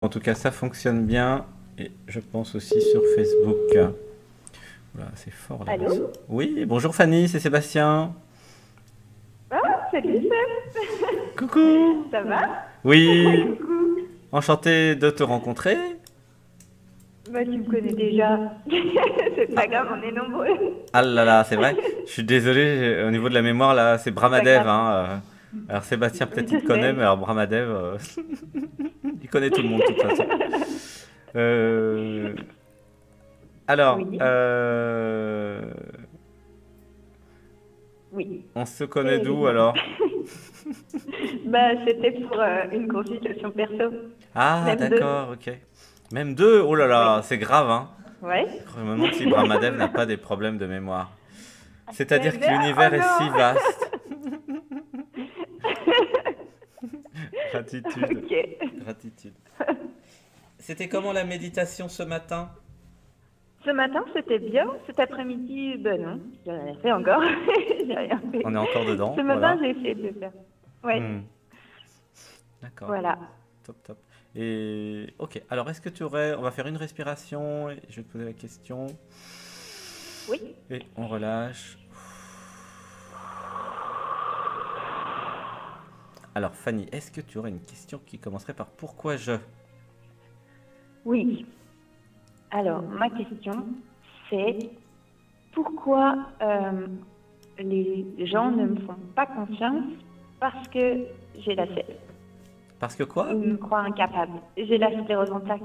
En tout cas, ça fonctionne bien. Et je pense aussi sur Facebook. Voilà, c'est fort là. Allô? Oui, bonjour Fanny, c'est Sébastien. Ah, salut Seb, Coucou. ça va? Oui, Coucou. enchanté de te rencontrer. Bah, tu me connais déjà. C'est pas grave, on est nombreux. Ah là là, c'est vrai. Je suis désolé, au niveau de la mémoire là, c'est C'est pas Brahmadev, grave. hein. Alors Sébastien, peut-être il te Je connaît, mais sais. alors Brahmadev, il connaît tout le monde de toute façon. Euh, alors, Oui, oui. on se connaît Et d'où dis-moi. alors? Bah, c'était pour une consultation perso. Ah, Même deux. d'accord, ok. Même deux, oh là là, Oui. c'est grave, hein. Ouais. Je me demande si Brahmadev n'a pas des problèmes de mémoire. C'est-à-dire que Oh l'univers est si non! vaste. Gratitude, Ok. gratitude. C'était comment la méditation ce matin? Ce matin, c'était bien. Cet après-midi, ben non, j'ai rien fait encore. J'ai rien On fait. est encore Ce dedans, matin, voilà. j'ai essayé de le faire. Ouais, Hmm, d'accord, voilà. top, top. Et ok, alors est-ce que tu aurais... On va faire une respiration, et je vais te poser la question. Oui. Et on relâche. Alors Fanny, est-ce que tu aurais une question qui commencerait par pourquoi je? Oui. Alors, ma question, c'est pourquoi les gens ne me font pas confiance parce que j'ai la sclérose Parce que quoi? ou me croient incapable. J'ai la sclérose en plaques.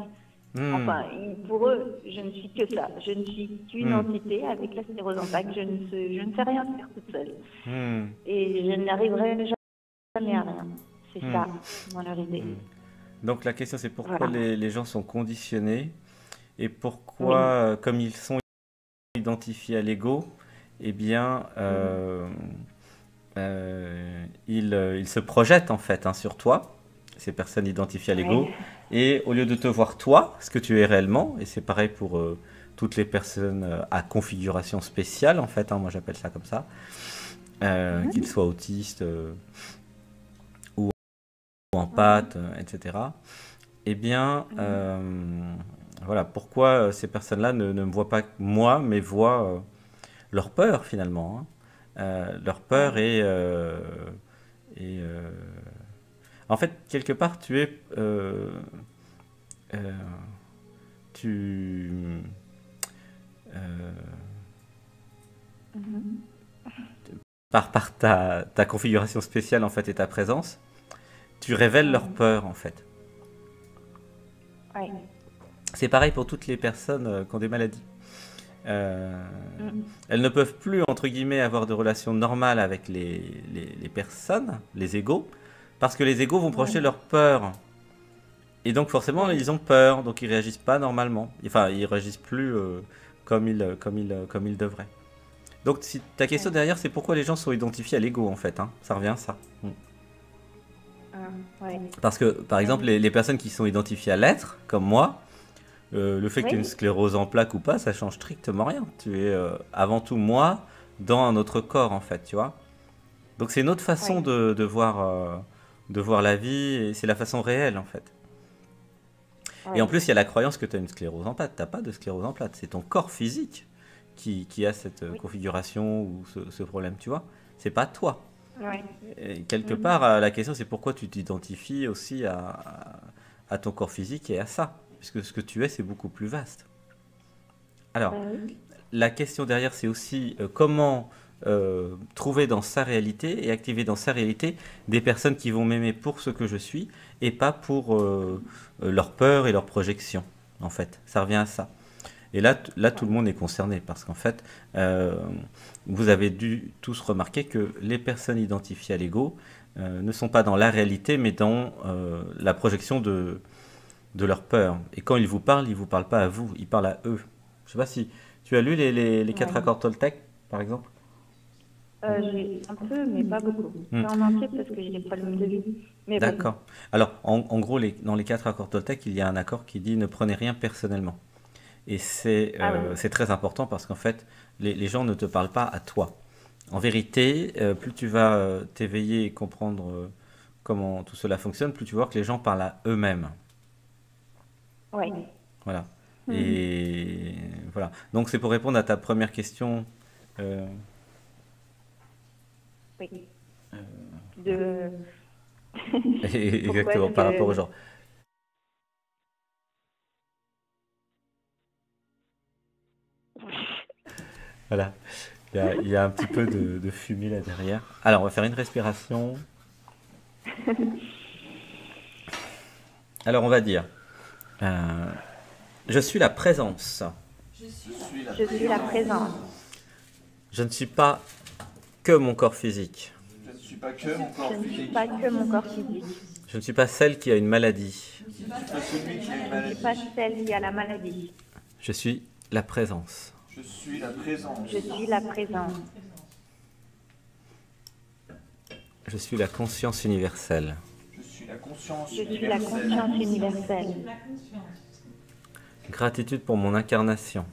Hmm, Enfin, pour eux, je ne suis que ça. Je ne suis qu'une hmm, entité avec la sclérose en plaques. Je ne sais rien faire toute seule. hmm, Et je n'arriverai jamais à rien. C'est hmm, ça, dans leur idée. hmm. Donc la question c'est pourquoi Voilà. les gens sont conditionnés et pourquoi, Oui. comme ils sont identifiés à l'ego, eh bien, Mhm. ils se projettent en fait, hein, sur toi, ces personnes identifiées à l'ego, Ouais. et au lieu de te voir toi, ce que tu es réellement, et c'est pareil pour toutes les personnes à configuration spéciale en fait, hein, moi j'appelle ça comme ça, qu'ils Mhm. soient autistes ou Mhm. empathes, etc. Eh bien, voilà, pourquoi ces personnes-là ne me voient pas moi, mais voient leur peur finalement, hein. Leur peur Ouais. et en fait, quelque part, euh, tu, euh, Mhm. par ta configuration spéciale en fait et ta présence, tu révèles leur Mhm. peur en fait. Ouais. C'est pareil pour toutes les personnes qui ont des maladies. Euh, Mhm. elles ne peuvent plus, entre guillemets, avoir de relations normales avec les personnes, les égaux, parce que les égaux vont projeter Ouais. leur peur. Et donc forcément, Ouais. ils ont peur, donc ils réagissent pas normalement. Enfin, ils réagissent plus comme ils devraient. Donc si ta question Ouais. derrière, c'est pourquoi les gens sont identifiés à l'ego, en fait, hein. Ça revient à ça. Mm. Ah, ouais. Parce que, par exemple, les personnes qui sont identifiées à l'être, comme moi, le fait que tu aies une Oui. sclérose en plaques ou pas, ça change strictement rien. Tu es avant tout moi dans un autre corps, en fait, tu vois. Donc c'est une autre façon Ouais. de voir la vie, et c'est la façon réelle, en fait. Et en Ouais. plus, il y a la croyance que tu as une sclérose en plaques. Tu n'as pas de sclérose en plaques. C'est ton corps physique qui a cette Oui. configuration ou ce problème, tu vois. C'est pas toi. Ouais. Et quelque part, Mhm. la question, c'est pourquoi tu t'identifies aussi à ton corps physique et à ça. Puisque ce que tu es, c'est beaucoup plus vaste. Alors, Bah oui. la question derrière, c'est aussi comment trouver dans sa réalité et activer dans sa réalité des personnes qui vont m'aimer pour ce que je suis et pas pour leur peur et leur projection. En fait, ça revient à ça. Et là, tout le Ouais. monde est concerné parce qu'en fait, euh, vous avez dû tous remarquer que les personnes identifiées à l'ego ne sont pas dans la réalité, mais dans la projection de leur peur. Et quand ils vous parlent pas à vous, ils parlent à eux. Je sais pas si tu as lu les quatre Ouais. accords Toltec, par exemple. J'ai un peu, mais pas beaucoup. Hmm. Pas en entier parce que j'ai des problèmes de vue. Mais vas-y. D'accord. Alors, en gros, dans les quatre accords Toltec, il y a un accord qui dit ne prenez rien personnellement. Et Ah oui. c'est très important parce qu'en fait, les gens ne te parlent pas à toi. En vérité, plus tu vas t'éveiller et comprendre comment tout cela fonctionne, plus tu vois que les gens parlent à eux-mêmes. Oui. Voilà. Et voilà. Donc c'est pour répondre à ta première question. euh, Oui. De pourquoi Exactement, est-ce par rapport au que genre. Voilà. Il y a un petit peu de fumée là derrière. Alors, on va faire une respiration. Alors, on va dire, euh, je suis la présence. je suis la présence. Je ne suis pas que mon corps physique. Je ne suis pas que mon corps Je ne suis physique. pas que mon corps physique. Je ne suis pas celle qui a une maladie. Je ne suis pas celui qui a une Je ne suis pas maladie. celle qui a la maladie. Je suis la présence. Je suis la présence. Je suis la présence. Je suis la conscience universelle. Je suis la conscience Je suis la universelle. conscience universelle. Gratitude pour mon incarnation.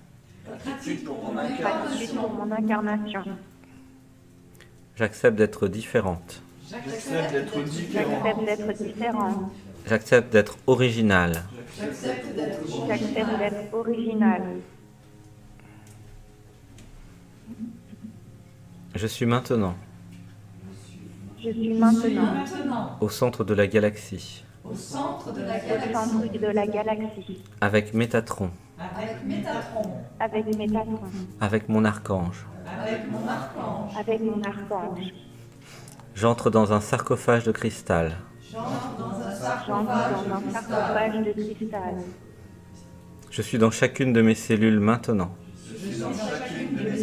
Gratitude pour mon Gratitude incarnation. pour mon incarnation. J'accepte d'être différente. J'accepte d'être différent. J'accepte d'être différente. J'accepte d'être originale. J'accepte d'être J'accepte d'être originale. Je suis maintenant Je suis maintenant au centre de la galaxie, au centre de la galaxie avec Métatron, avec Métatron, avec mon archange. avec mon archange. J'entre dans un sarcophage de cristal. J'entre dans un sarcophage de cristal. Je suis dans chacune de mes cellules maintenant. Je suis dans chacune de mes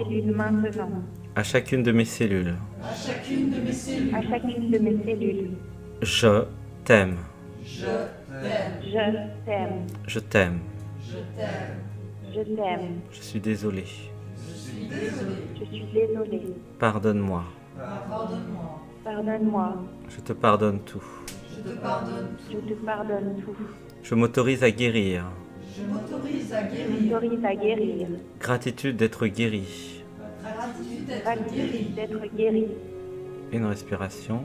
cellules maintenant. À chacune de mes cellules. À chacune de mes cellules. Je t'aime. Je t'aime. Je t'aime. Je t'aime. Je suis désolé. Je suis désolée. Pardonne-moi. Pardonne-moi. Je te pardonne tout. Je te pardonne tout. Je m'autorise à guérir. Je m'autorise à guérir. Gratitude d'être guéri. Gratitude d'être guéri. Une respiration.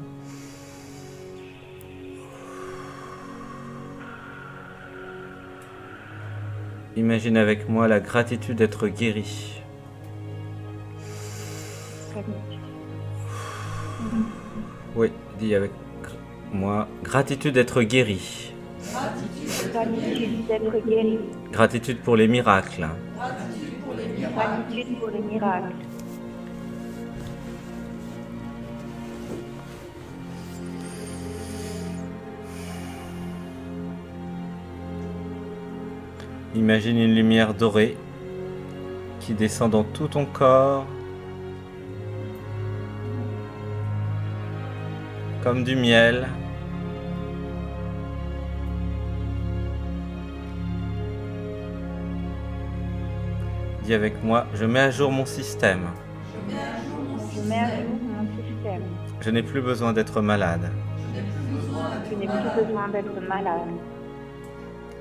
Imagine avec moi la gratitude d'être guéri. Oui, dis avec moi. Gratitude d'être guéri. Gratitude d'être guéri. Gratitude pour les miracles. Gratitude pour les miracles. Imagine une lumière dorée qui descend dans tout ton corps comme du miel. Dis avec moi, je mets à jour mon système. Je mets à jour mon système. Je n'ai plus besoin d'être malade. Je n'ai plus besoin d'être malade.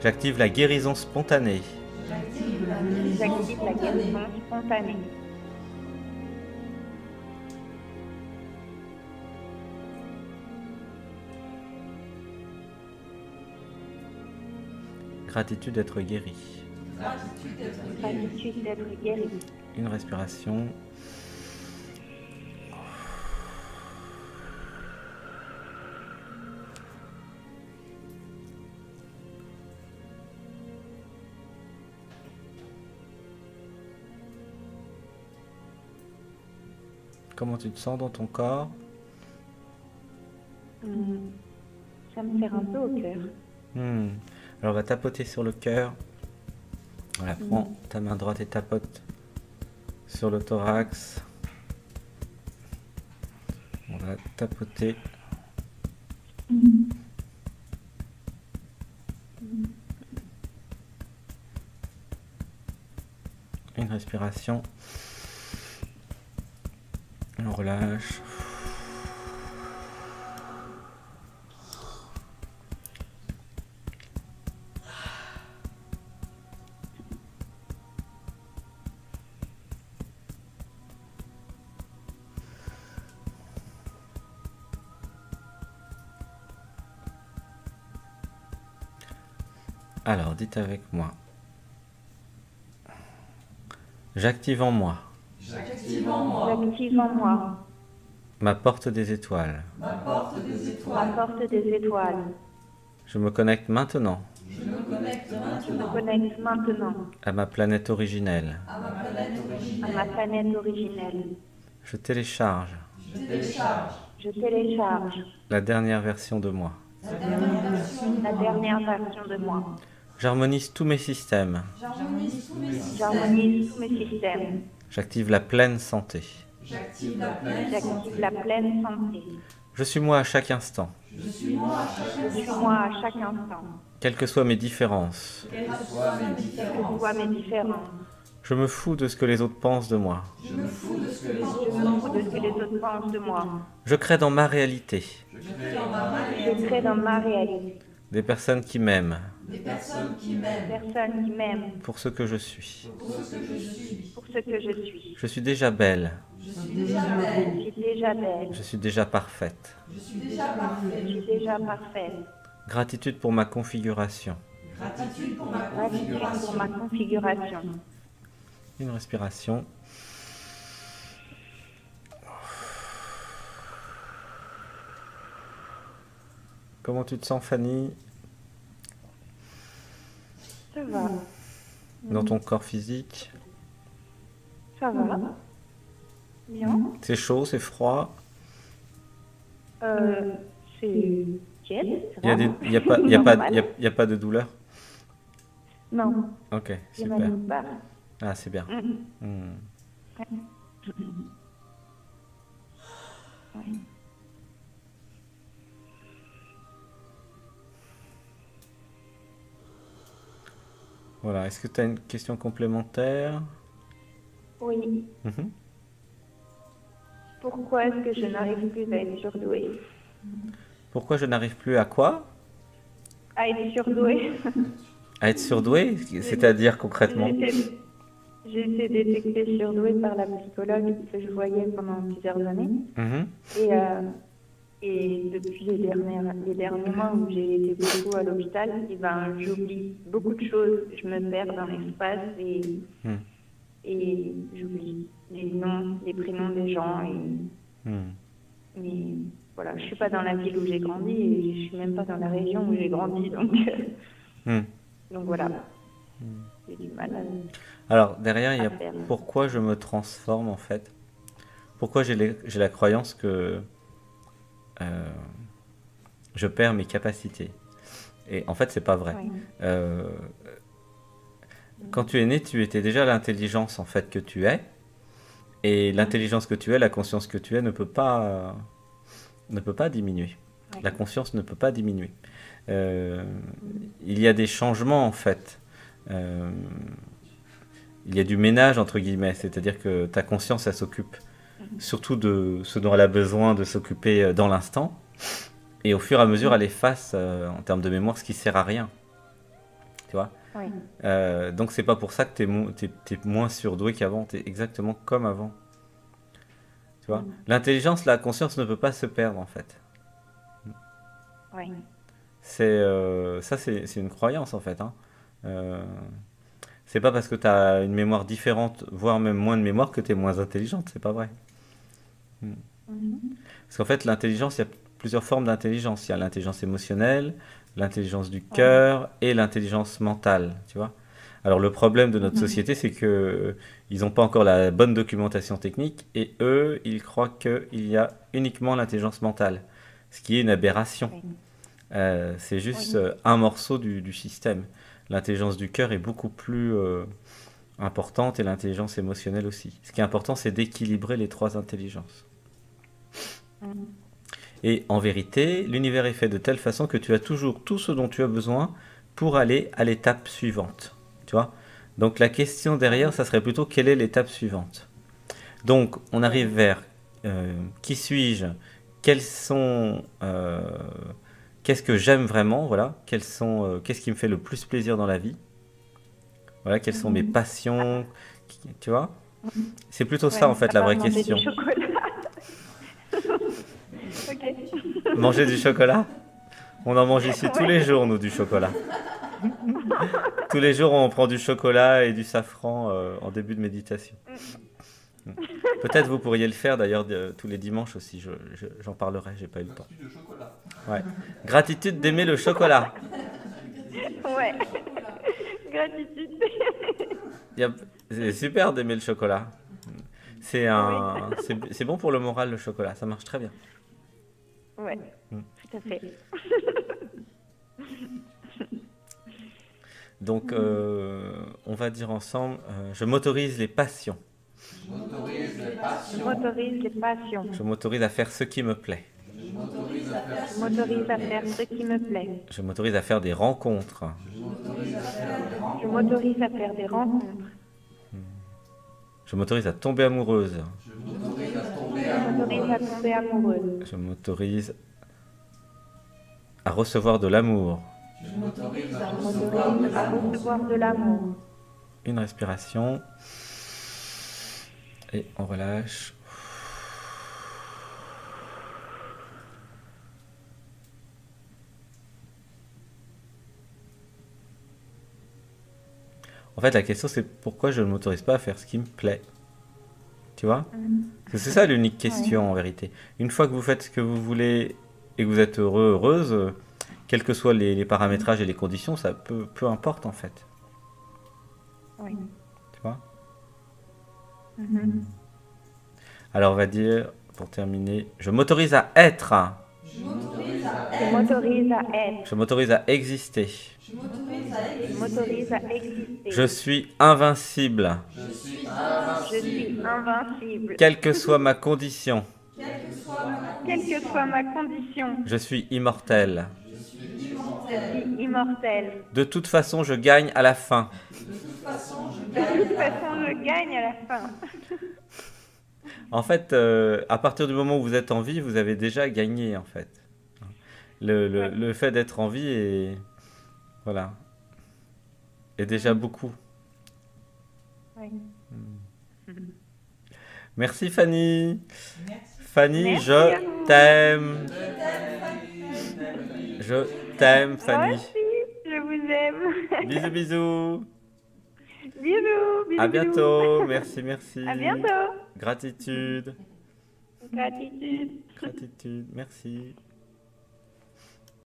J'active la guérison spontanée. J'active la guérison spontanée. Gratitude d'être guéri. Gratitude d'être guéri. Une respiration. Comment tu te sens dans ton corps? Ça me serre un peu au cœur. Alors on va tapoter sur le cœur. Voilà, prends ta main droite et tapote sur le thorax. On va tapoter. Une respiration. On relâche. Alors, dites avec moi. J'active en moi J'active en moi ma porte des étoiles. ma porte des étoiles. Je me connecte maintenant Je me connecte maintenant à ma planète originelle. à ma planète originelle. Je télécharge Je télécharge la dernière version de moi. la dernière version de moi. J'harmonise tous mes systèmes. J'harmonise tous mes systèmes. J'active la pleine santé. J'active la pleine santé. Je suis moi à chaque instant. Je suis moi à chaque instant. Quelles que soient mes différences. Quelles que soient mes différences. Je me fous de ce que les autres pensent de moi. Je me fous de ce que les autres pensent de moi. Je crée dans ma réalité Je crée dans ma réalité des personnes qui m'aiment des personnes qui m'aiment pour ce que je suis. pour ce que je suis. Je suis déjà belle. Je suis déjà belle. Je suis déjà parfaite. Je suis déjà parfaite. Gratitude pour ma configuration. Gratitude pour ma configuration. Une respiration. Comment tu te sens, Fanny, Ça va. dans ton corps physique? Ça va. Bien. C'est chaud, c'est froid? C'est tiède. Il y a des- il y a pas, il y a pas, il y a- il y a pas de douleur? Non, Ok, j'ai mal super. nulle part. Ah, c'est bien. Hmm. Ouais. Voilà, est-ce que tu as une question complémentaire? Oui. Mhm. Pourquoi est-ce que je n'arrive plus à être surdouée? Pourquoi je n'arrive plus à quoi? À être surdouée. À être surdoué? C'est-à-dire concrètement? J'ai été détectée surdouée par la psychologue que je voyais pendant plusieurs années. Mhm. Et depuis les derniers mois où j'ai été beaucoup à l'hôpital, eh ben, j'oublie beaucoup de choses. Je me perds dans l'espace et j'oublie les noms, les prénoms des gens. Et voilà, je suis pas dans la ville où j'ai grandi et je suis même pas dans la région où j'ai grandi. Donc voilà, j'ai du mal à... Alors, derrière, il y a faire. pourquoi je me transforme en fait. Pourquoi j'ai la croyance que je perds mes capacités. Et en fait, c'est pas vrai. Ouais. Quand tu es né, tu étais déjà l'intelligence en fait que tu es. Et l'intelligence que tu es, la conscience que tu es ne peut pas diminuer. Ouais. La conscience ne peut pas diminuer. Il y a des changements en fait. Il y a du ménage entre guillemets, c'est-à-dire que ta conscience, elle s'occupe surtout de ce dont elle a besoin de s'occuper dans l'instant. Et au fur et à mesure, elle efface en termes de mémoire ce qui sert à rien. Tu vois? Oui. Donc c'est pas pour ça que t'es moins surdoué qu'avant, t'es exactement comme avant. Tu vois? L'intelligence, la conscience ne peut pas se perdre en fait. Oui. Ça c'est une croyance en fait. Hein. C'est pas parce que tu as une mémoire différente, voire même moins de mémoire, que tu es moins intelligente, c'est pas vrai. Parce qu'en fait, l'intelligence, il y a plusieurs formes d'intelligence. Il y a l'intelligence émotionnelle, l'intelligence du cœur et l'intelligence mentale, tu vois. Alors le problème de notre société, c'est que ils n'ont pas encore la bonne documentation technique et eux, ils croient qu'il y a uniquement l'intelligence mentale, ce qui est une aberration. C'est juste un morceau du système. L'intelligence du cœur est beaucoup plus importante et l'intelligence émotionnelle aussi. Ce qui est important, c'est d'équilibrer les trois intelligences. Et en vérité, l'univers est fait de telle façon que tu as toujours tout ce dont tu as besoin pour aller à l'étape suivante. Tu vois? Donc la question derrière, ça serait plutôt quelle est l'étape suivante? Donc on arrive vers qui suis-je? Quels sont... qu'est-ce que j'aime vraiment, voilà, qu'est-ce qui me fait le plus plaisir dans la vie, voilà, quelles sont mes passions, tu vois, c'est plutôt ça en fait la vraie question. Manger du chocolat. Ok. Manger du chocolat, on en mange ici tous les jours nous du chocolat. Tous les jours, on prend du chocolat et du safran en début de méditation. Peut-être vous pourriez le faire d'ailleurs tous les dimanches aussi. J'en parlerai, j'ai pas eu le temps. De chocolat. Ouais. Gratitude d'aimer le chocolat. Ouais. Gratitude. C'est super d'aimer le chocolat. C'est bon pour le moral, le chocolat. Ça marche très bien. Ouais, tout à fait. Donc, on va dire ensemble, je m'autorise les passions. Je m'autorise les passions. Je m'autorise les passions. Je m'autorise à faire ce qui me plaît. Je m'autorise à faire Je m'autorise à faire ce qui me plaît. Je m'autorise à faire des rencontres. Je m'autorise à faire des Je rencontres. m'autorise à faire des rencontres. Je m'autorise à tomber amoureuse. Je m'autorise à tomber Je m'autorise à tomber amoureuse. Je m'autorise à recevoir de l'amour. Je m'autorise à Je m'autorise à recevoir de l'amour. Une respiration. Et on relâche. En fait, la question, c'est pourquoi je ne m'autorise pas à faire ce qui me plaît. Tu vois? Parce que c'est ça l'unique question en vérité. Une fois que vous faites ce que vous voulez et que vous êtes heureux, heureuse, quels que soient les paramétrages et les conditions, ça peu importe en fait. Oui. Tu vois? Mhm. Alors on va dire, pour terminer, je m'autorise à être. Je m'autorise à être. Je m'autorise à exister. Je m'autorise à exister. Je suis invincible. Je suis Je suis invincible. Quelle que soit ma condition, Quelle que soit ma condition, je suis immortel. je suis immortel. De toute façon, je gagne à la fin. De toute façon, je gagne à la fin. En fait, à partir du moment où vous êtes en vie, vous avez déjà gagné, en fait. Le fait d'être en vie est, voilà, est déjà beaucoup. Oui. Merci Fanny. Fanny, Merci à vous. je t'aime. Je t'aime, Moi Fanny. aussi, je vous aime. Bisous, bisous. Bisous, bisous. À bisous. bientôt. Merci, merci. À bientôt. Gratitude. Gratitude. Gratitude. Merci.